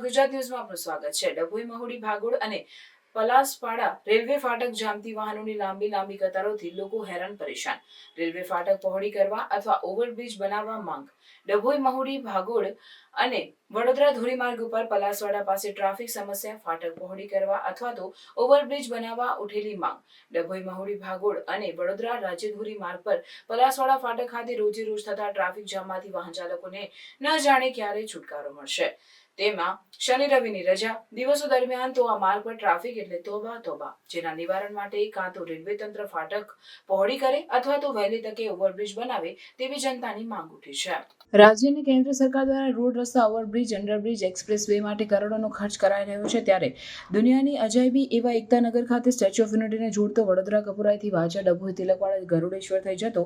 ગુજરાત ન્યૂઝમાં આપનું સ્વાગત છે। ડભોઈ મહુડી ભાગોળ અને પલાસપાડા રેલવે ફાટક જામતી વાહનોની લાંબી કતારોથી લોકો હેરાન પરેશાન। રેલવે ફાટક પહોળી કરવા અથવા ઓવરબ્રિજ બનાવવા માંગ। ડભોઈ મહુડી ભાગોળ અને વડોદરા ધોરીમાર્ગ ઉપર પલાસવાડા પાસે ટ્રાફિક સમસ્યા, ફાટક પહોળી કરવા અથવા તો ઓવરબ્રિજ બનાવવા ઉઠેલી માંગ। ડભોઈ મહુડી ભાગોળ અને વડોદરા રાજ્ય ધોરીમાર્ગ પર પલાસવાડા ફાટક ખાતે રોજે રોજ થતા ટ્રાફિક જામમાંથી વાહન ચાલકોને ન જાણે ક્યારે છુટકારો મળશે। તેમાં શનિ રવિની રજા દિવસો દરમિયાન તો આ માર્ગ પર ટ્રાફિક એટલે તોબા, જેના નિવારણ માટે કાં તો રેલવે તંત્ર ફાટક પહોળી કરે અથવા તો વહેલી તકે ઓવરબ્રિજ બનાવે તેવી જનતાની માંગ ઉઠી છે। રાજ્ય અને કેન્દ્ર સરકાર દ્વારા રોડ, રસ્તા, ઓવરબ્રિજ, અંડરબ્રિજ, એક્સપ્રેસ વે માટે કરોડોનો ખર્ચ કરાઈ રહ્યો છે, ત્યારે દુનિયાની અજાયબી એવા એકતાનગર ખાતે સ્ટેચ્યુ ઓફ યુનિટીને જોડતો વડોદરા કપુરાઈથી વાજા, ડભોઈ, તિલકવાડા, ગરુડેશ્વર થઈ જતો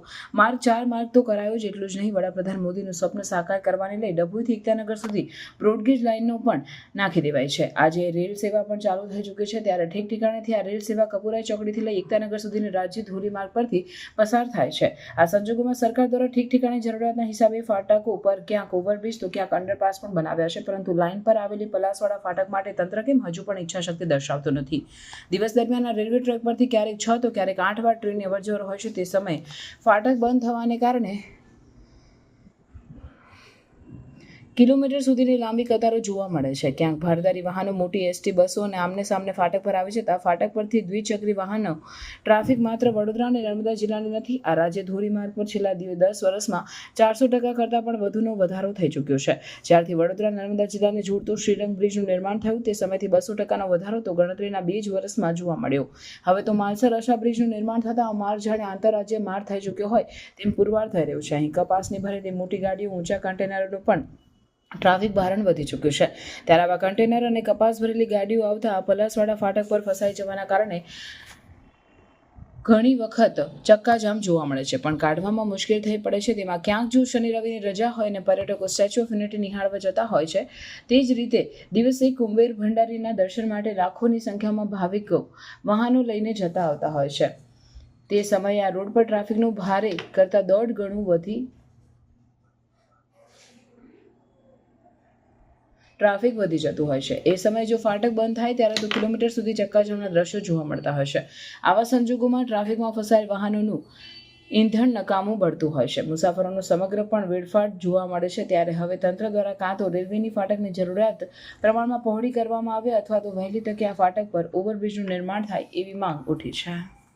ચાર માર્ગ તો કરાયો જ, એટલું જ નહીં, વડાપ્રધાન મોદીનું સ્વપ્ન સાકાર કરવાને લઈ ડભોઈથી એકતાનગર સુધી બ્રોડગેજ લાઇનો પણ નાખી દેવાઈ છે। આજે રેલ સેવા પણ ચાલુ થઈ ચૂકી છે, ત્યારે ઠેક ઠેકાણેથી આ રેલ સેવા કપુરાઈ ચોકડીથી લઈ એકતાનગર સુધીની રાજ્ય ધોરીમાર્ગ પરથી પસાર થાય છે। આ સંજોગોમાં સરકાર દ્વારા ઠેક ઠેકાણે જરૂરિયાતના હિસાબે ફાટકો પર ક્યાંક ઓવરબ્રિજ તો ક્યાંક અંડરપાસ પણ બનાવ્યા છે, પરંતુ લાઇન પર આવેલી પલાસવાડા ફાટક માટે તંત્ર કેમ હજુ પણ ઈચ્છાશક્તિ દર્શાવતું નથી। દિવસ દરમિયાન આ રેલવે ટ્રેક પરથી ક્યારેક 6 તો ક્યારેક 8 વાર ટ્રેનની અવરજવર હોય છે, તે સમયે ફાટક બંધ થવાને કારણે કિલોમીટર સુધીની લાંબી કતારો જોવા મળે છે। ક્યાંક ભારદારી વાહનો, મોટી એસટી બસો અને આમને સામને ફાટક પર આવી જતા ફાટક પરથી દ્વિચક્રી વાહનો ટ્રાફિક માત્ર વડોદરા અને નર્મદા જિલ્લાની નથી, આ રાજ્ય ધોરીમાર્ગ પર છેલ્લા 10 વર્ષમાં 400% કરતાં પણ વધુનો વધારો થઈ ચૂક્યો છે। જ્યારથી વડોદરા નર્મદા જિલ્લાને જોડતો શ્રીરંગ બ્રિજનું નિર્માણ થયું તે સમયથી 200%નો વધારો તો ગણતરીના 2 જ વર્ષમાં જોવા મળ્યો। હવે તો માલસર અશા બ્રિજનું નિર્માણ થતાં આ માર્ગ જાણે આંતરરાજ્ય માર્ગ થઈ ચૂક્યો હોય તેમ પુરવાર થઈ રહ્યું છે। અહીં કપાસની ભરેલી મોટી ગાડીઓ, ઊંચા કન્ટેનરો પણ ટ્રાફિક ભારણ વધી ચૂક્યું છે, ત્યારે આવા કન્ટેનર અને કપાસ ભરેલી ગાડીઓ આવતા પલાસવાડા ફાટક પર ફસાઈ જવાના કારણે ઘણી વખત ચક્કાજામ જોવા મળે છે, પણ કાઢવામાં મુશ્કેલ થઈ પડે છે। તેમાં ક્યાંક જો શનિ રવિની રજા હોય અને પર્યટકો સ્ટેચ્યુ ઓફ યુનિટી નિહાળવા જતા હોય છે, તે જ રીતે દિવસે કુંભેર ભંડારીના દર્શન માટે લાખોની સંખ્યામાં ભાવિકો વાહનો લઈને જતા આવતા હોય છે, તે સમયે આ રોડ પર ટ્રાફિકનું ભારે કરતાં 1.5 ગણું ટ્રાફિક વધી જતું હોય છે। એ સમયે જો ફાટક બંધ થાય ત્યારે તો કિલોમીટર સુધી ચક્કાજામના દ્રશ્યો જોવા મળતા હોય છે। આવા સંજોગોમાં ટ્રાફિકમાં ફસાયેલ વાહનોનું ઈંધણ નકામું બળતું હોય છે, મુસાફરોનો સમગ્ર પણ વેડફાટ જોવા મળે છે। ત્યારે હવે તંત્ર દ્વારા કાં તો રેલવેની ફાટકની જરૂરિયાત પ્રમાણમાં પહોળી કરવામાં આવે અથવા તો વહેલી તકે આ ફાટક પર ઓવરબ્રિજનું નિર્માણ થાય એવી માંગ ઉઠી છે।